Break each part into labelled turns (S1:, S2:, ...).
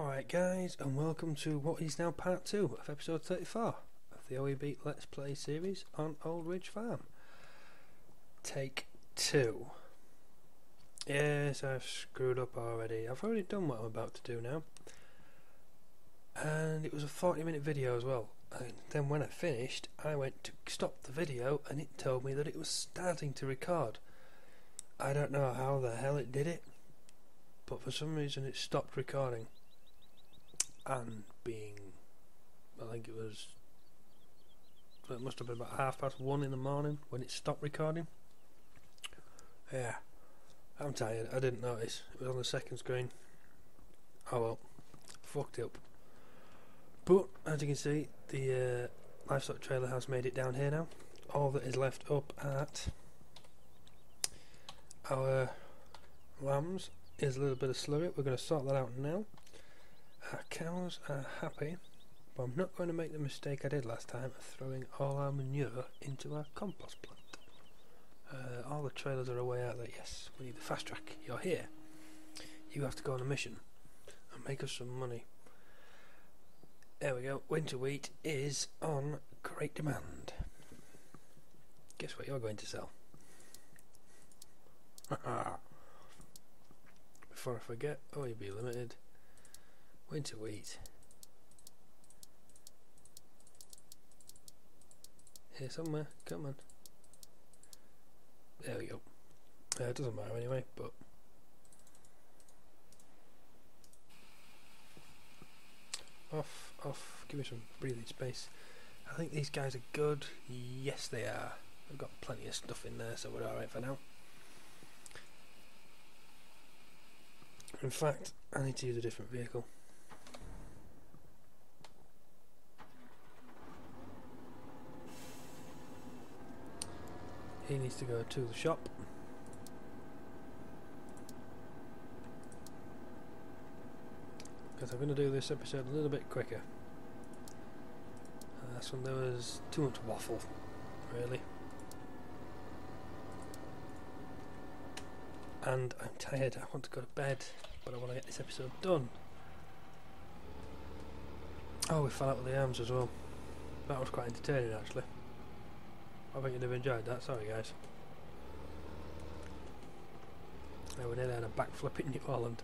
S1: Alright guys, and welcome to what is now part 2 of episode 34 of the OEB Let's Play series on Old Ridge Farm. Take 2. Yes, I've screwed up already. I've already done what I'm about to do now. And it was a 40-minute video as well. And then when I finished, I went to stop the video and it told me that it was starting to record. I don't know how the hell it did it, but for some reason it stopped recording. And I think it must have been about 1:30 in the morning when it stopped recording. Yeah, I'm tired. I didn't notice. It was on the second screen. Oh well, fucked it up. But as you can see, the livestock trailer has made it down here now. All that is left up at our lambs is a little bit of slurry. We're going to sort that out now. Our cows are happy, but I'm not going to make the mistake I did last time of throwing all our manure into our compost plant. All the trailers are away out there. Yes, we need the fast track. You're here. You have to go on a mission and make us some money. There we go. Winter wheat is on great demand. Guess what you're going to sell? Before I forget, OEB Limited. Winter wheat. Here somewhere, come on. There we go. It doesn't matter anyway, but off, give me some breathing space. I think these guys are good. Yes they are. I've got plenty of stuff in there, so we're alright for now. In fact, I need to use a different vehicle. He needs to go to the shop. Because I'm going to do this episode a little bit quicker. Last one there was too much waffle, really. And I'm tired, I want to go to bed, but I want to get this episode done. Oh, we fell out with the arms as well. That was quite entertaining actually. I think you'd have enjoyed that, sorry guys. We nearly had a backflip in New Holland.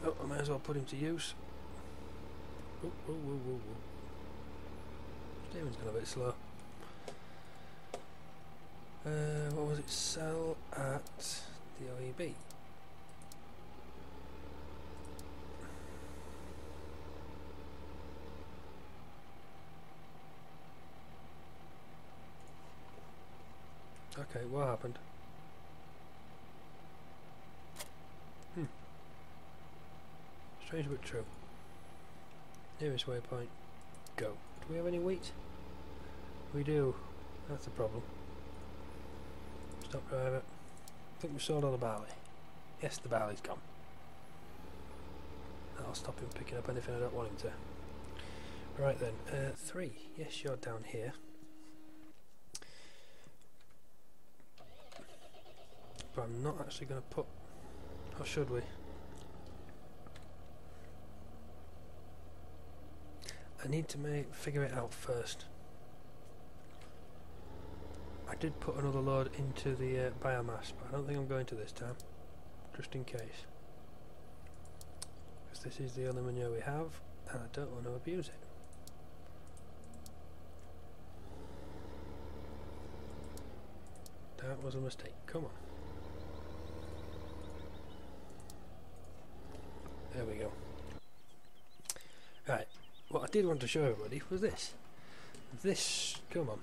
S1: Oh, I might as well put him to use. Oh. Steering's gone a bit slow. What was it? Sell at the OEB. Okay, what happened? Strange but true. Nearest waypoint. Go. Do we have any wheat? We do. That's the problem. Stop driver. I think we sold all the barley. Yes, the barley's gone. That'll stop him picking up anything I don't want him to. Right then, 3. Yes, you're down here. But I'm not actually going to put... Or should we? I need to figure it out first. I did put another load into the biomass, but I don't think I'm going to this time, just in case. Because this is the only manure we have, and I don't want to abuse it. That was a mistake, come on. There we go. Right, what I did want to show everybody was this. This, come on,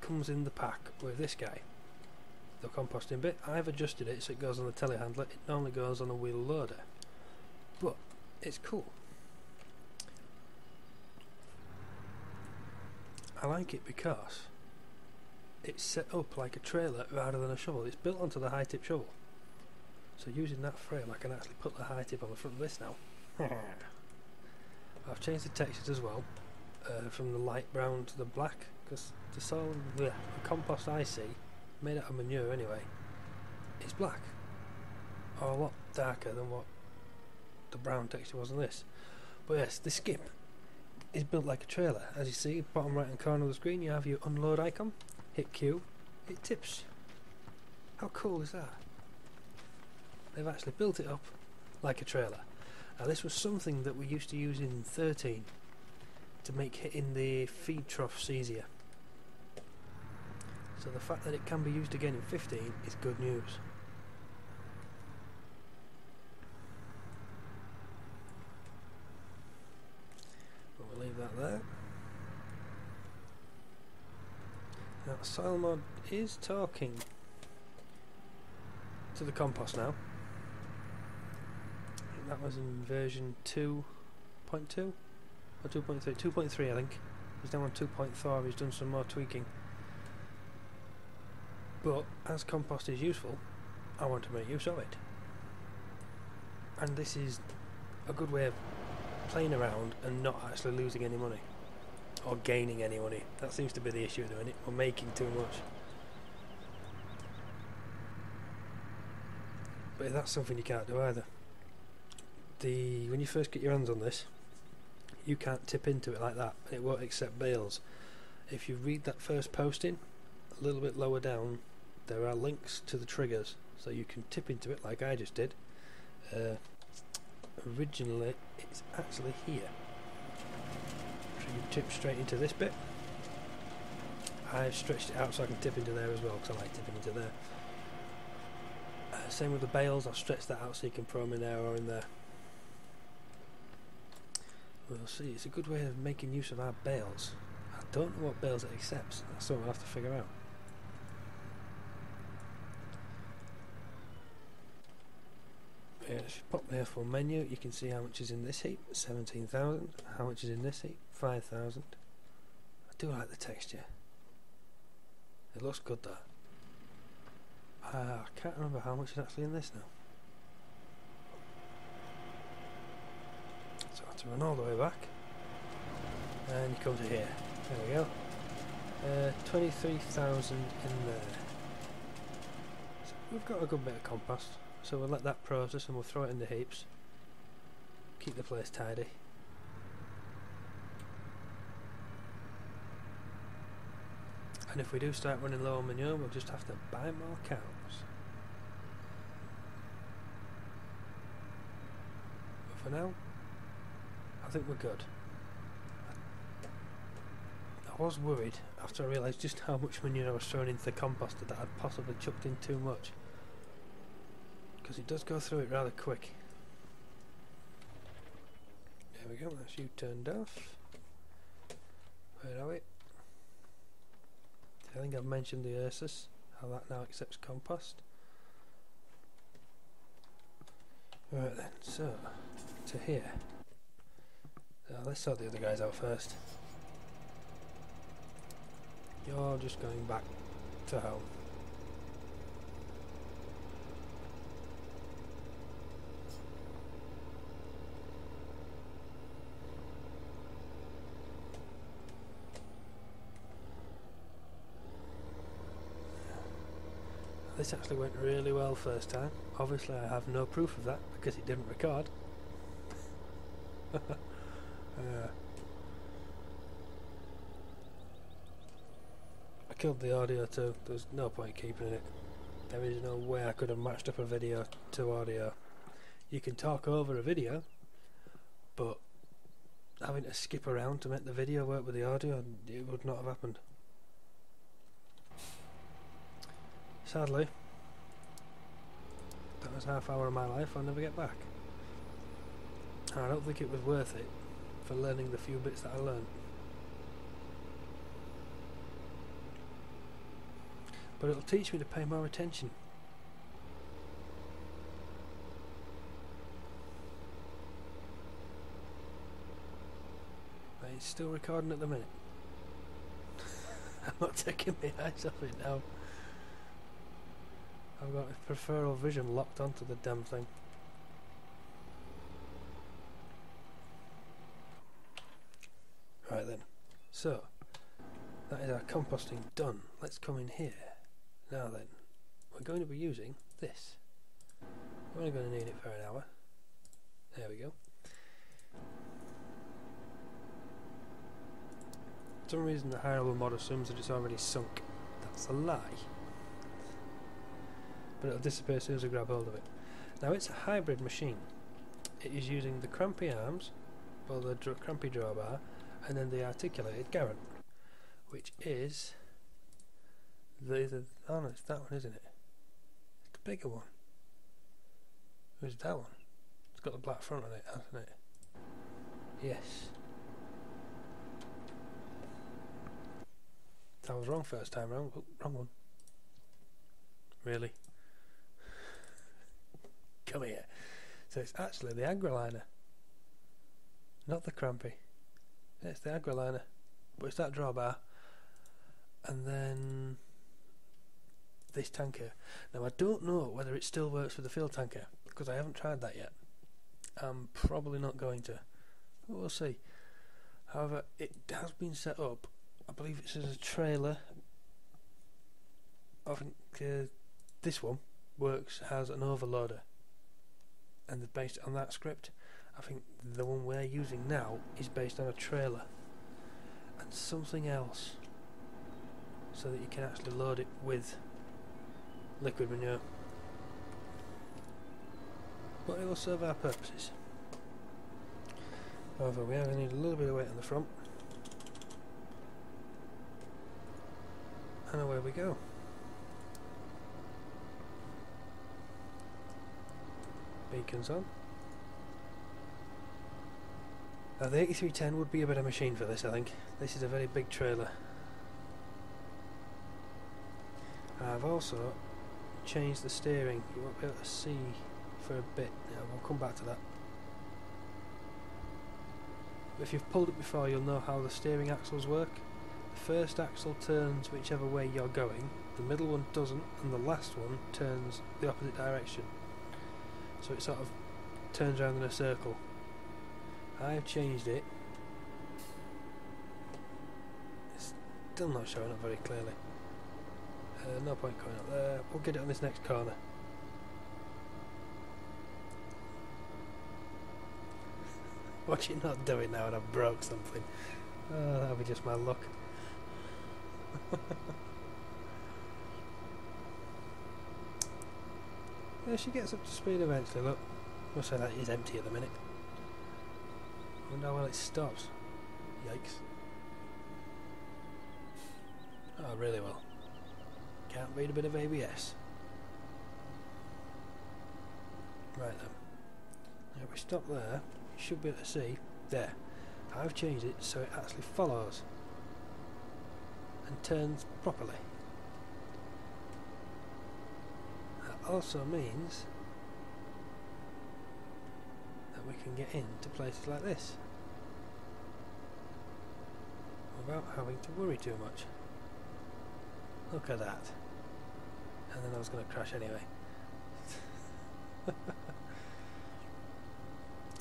S1: comes in the pack with this guy, the composting bit. I've adjusted it so it goes on the telehandler. It normally goes on a wheel loader, but it's cool. I like it because it's set up like a trailer rather than a shovel. It's built onto the high tip shovel, so using that frame I can actually put the high tip on the front of this now. I've changed the textures as well. from the light brown to the black, because the soil, the compost I see, made out of manure anyway, is black, or a lot darker than what the brown texture was on this. But yes, the skip is built like a trailer. As you see, bottom right hand corner of the screen, you have your unload icon. Hit Q, it tips. How cool is that? They've actually built it up like a trailer. Now this was something that we used to use in 13 to make hitting the feed troughs easier. So the fact that it can be used again in 15 is good news. But we'll leave that there. Now soil mod is talking to the compost now. I think that was in version 2.2 or 2.3? 2.3 I think. He's now on 2.4, he's done some more tweaking. But as compost is useful, I want to make use of it. And this is a good way of playing around and not actually losing any money. Or gaining any money. That seems to be the issue at the minute. We're making too much. But that's something you can't do either. When you first get your hands on this, you can't tip into it like that. It won't accept bales. If you read that first posting, a little bit lower down, there are links to the triggers, so you can tip into it like I just did. Originally, it's actually here. So you tip straight into this bit. I've stretched it out so I can tip into there as well, because I like tipping into there. Same with the bales, I'll stretch that out so you can throw them in there or in there. We'll see, it's a good way of making use of our bales. I don't know what bales it accepts, that's what we'll have to figure out. Yeah, if you pop there for menu, you can see how much is in this heap, 17,000. How much is in this heap, 5,000. I do like the texture. It looks good though. I can't remember how much is actually in this now. So I have to run all the way back. And you come to here. There we go. 23,000 in there. So we've got a good bit of compost. So we'll let that process and we'll throw it in the heaps. Keep the place tidy. And if we do start running low on manure, we'll just have to buy more cows. But for now, I think we're good. I was worried after I realised just how much manure I was throwing into the composter that I'd possibly chucked in too much. Because it does go through it rather quick. There we go, that's you turned off. Where are we? I think I've mentioned the Ursus, how that now accepts compost. Right then, so to here. Let's sort the other guys out first. You're just going back to home. This actually went really well first time. Obviously I have no proof of that because it didn't record. I killed the audio too. There's no point keeping it. There is no way I could have matched up a video to audio. You can talk over a video, but having to skip around to make the video work with the audio, it would not have happened. Sadly, that was half hour of my life I'll never get back. And I don't think it was worth it for learning the few bits that I learned. But it'll teach me to pay more attention. But it's still recording at the minute. I'm not taking my eyes off it now. I've got my peripheral vision locked onto the damn thing. Right then, So, that is our composting done. Let's come in here. Now then, we're going to be using this. We're only going to need it for an hour. There we go. For some reason the higher level mod assumes that it's already sunk. That's a lie. But it'll disappear as soon as I grab hold of it. Now it's a hybrid machine. It is using the crampy arms, well the crampy drawbar, and then the articulated garant, which is oh no, it's that one, isn't it? It's the bigger one. Who's that one? It's got the black front on it, hasn't it? Yes. I was wrong first time round. Oh, wrong one. Really? Come here. So it's actually the agroliner, not the crampy. Yeah, it's the agroliner, but it's that drawbar, and then this tanker. Now I don't know whether it still works with the field tanker because I haven't tried that yet. I'm probably not going to. But we'll see. However, it has been set up. I believe it's as a trailer. I think this one works as an overloader, and based on that script, I think the one we're using now is based on a trailer and something else, so that you can actually load it with liquid manure. But it will serve our purposes. However, we are going to need a little bit of weight on the front. And away we go. Beacons on. Now the 8310 would be a better machine for this, I think. This is a very big trailer. I've also changed the steering. You won't be able to see for a bit. Yeah, we'll come back to that. If you've pulled it before, you'll know how the steering axles work. The first axle turns whichever way you're going, the middle one doesn't, and the last one turns the opposite direction. So it sort of turns around in a circle. I've changed it. It's still not showing up very clearly. No point going up there. We'll get it on this next corner. What you not doing now and I broke something? Oh, that'll be just my luck. Yeah, she gets up to speed eventually, look. Must say that is empty at the minute. Wonder how well it stops. Yikes. Oh, really well. Can't beat a bit of ABS. Right then. Now if we stop there, you should be able to see, there. I've changed it so it actually follows and turns properly. That also means that we can get into places like this without having to worry too much. Look at that. And then I was going to crash anyway.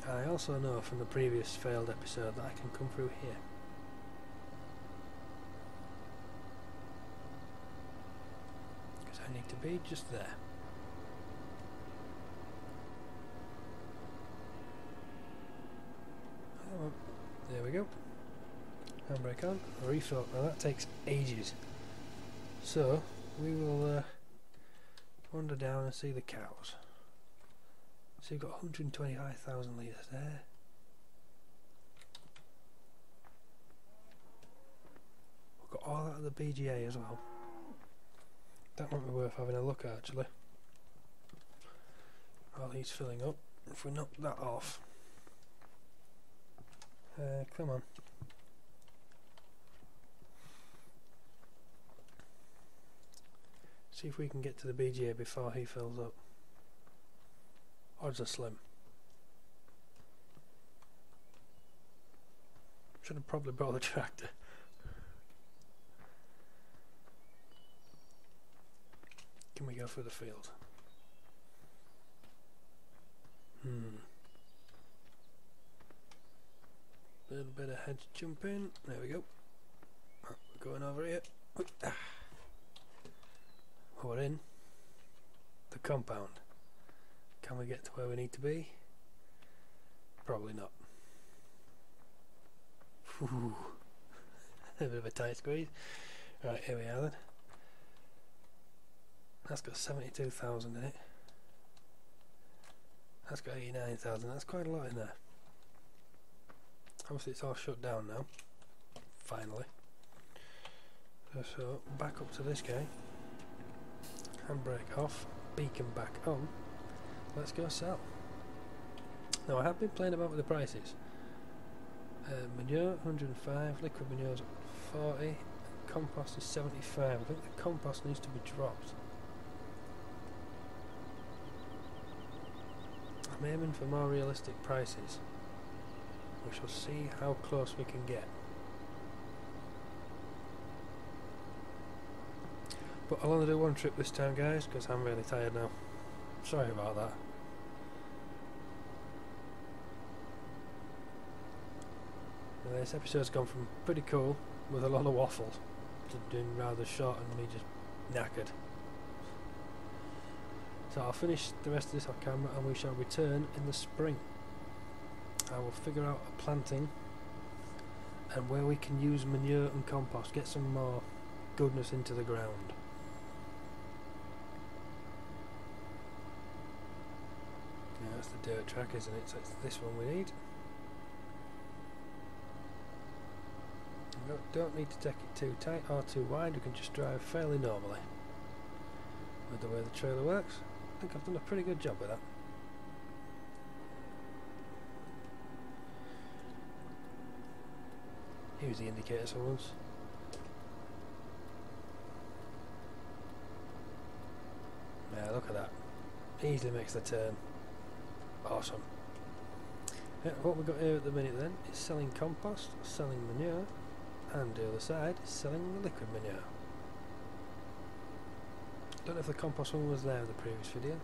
S1: I also know from the previous failed episode that I can come through here. Because I need to be just there. Oh, there we go. Handbrake on, refill. Now that takes ages. So we will wander down and see the cows. So you've got 125,000 litres there. We've got all that of the BGA as well. That might be worth having a look at actually. While he's filling up. If we knock that off. Come on. See if we can get to the BGA before he fills up. Odds are slim. Should have probably brought the tractor. Can we go through the field? Little bit of hedge jumping. There we go. going over here. We're in the compound. Can we get to where we need to be? Probably not. Whew. A bit of a tight squeeze. Right, here we are then. That's got 72,000 in it. That's got 89,000. That's quite a lot in there. Obviously it's all shut down now. Finally. So back up to this guy. Handbrake off. Beacon back on. Let's go sell. Now I have been playing about with the prices. Manure 105, liquid manure's 40, compost is 75. I think the compost needs to be dropped. I'm aiming for more realistic prices. We shall see how close we can get. But I'll only do one trip this time, guys, because I'm really tired now. Sorry about that. Now, this episode's gone from pretty cool, with a lot of waffle, to doing rather short and me just knackered. So I'll finish the rest of this off camera and we shall return in the spring. I will figure out a planting and where we can use manure and compost, get some more goodness into the ground. Yeah, that's the dirt track, isn't it? So it's this one we need. Don't need to take it too tight or too wide, we can just drive fairly normally with the way the trailer works. I think I've done a pretty good job with that. Use the indicators for once. Yeah, look at that. Easily makes the turn. Awesome. Yeah, what we've got here at the minute then is selling compost, selling manure, and the other side is selling the liquid manure. Don't know if the compost one was there in the previous video.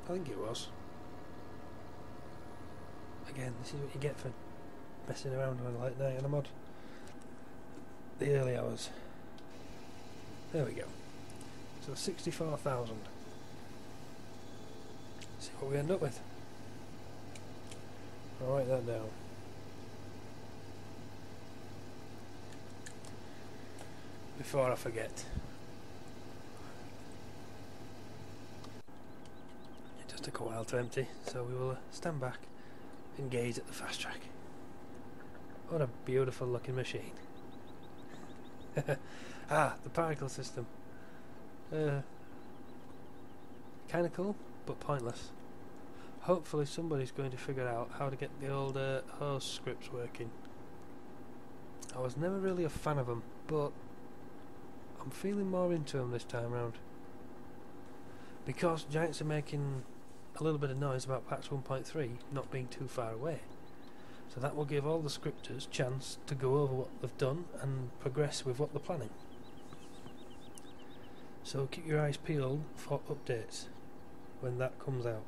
S1: I think it was. Again, this is what you get for messing around with like night on a mod. The early hours. There we go. So 64,000. See what we end up with. I'll write that down. Before I forget. It just took a while to empty, so we will stand back and gaze at the fast track. What a beautiful looking machine. Ah, the particle system. Kinda cool, but pointless. Hopefully somebody's going to figure out how to get the old hose scripts working. I was never really a fan of them, but I'm feeling more into them this time round. Because Giants are making a little bit of noise about patch 1.3 not being too far away. So that will give all the scripters chance to go over what they've done and progress with what they're planning. So keep your eyes peeled for updates when that comes out.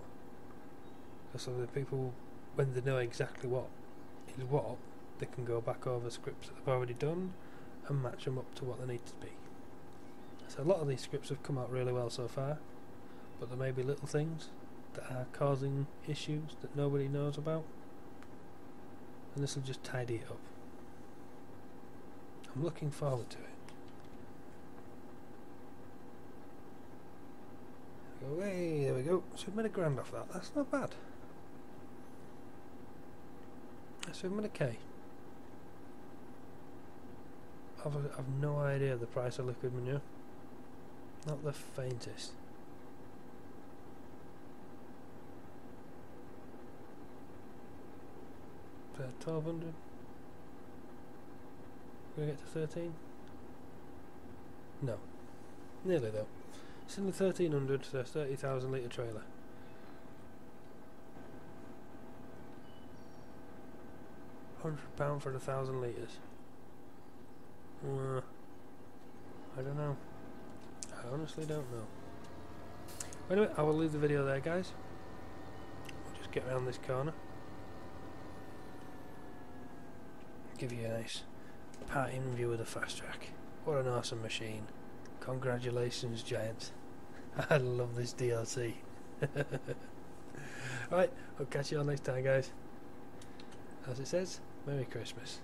S1: So the people, when they know exactly what is what, they can go back over scripts that they've already done and match them up to what they need to be. So a lot of these scripts have come out really well so far, but there may be little things that are causing issues that nobody knows about, and this will just tidy it up. I'm looking forward to it. Away, there we go. So we've made £1,000 off that. That's not bad. So we've made £1,000. I've no idea the price of liquid manure. Not the faintest. So 1,200. We're going to get to 13? No. Nearly though. It's in the 1,300, so 30,000 litre trailer. £100 for 1,000 litres. I don't know. I honestly don't know. Anyway, I will leave the video there, guys. We'll just get around this corner. give you a nice parting view of the fast track. What an awesome machine. Congratulations, Giant. I love this DLC. Right, I'll catch you all next time, guys. As it says, Merry Christmas.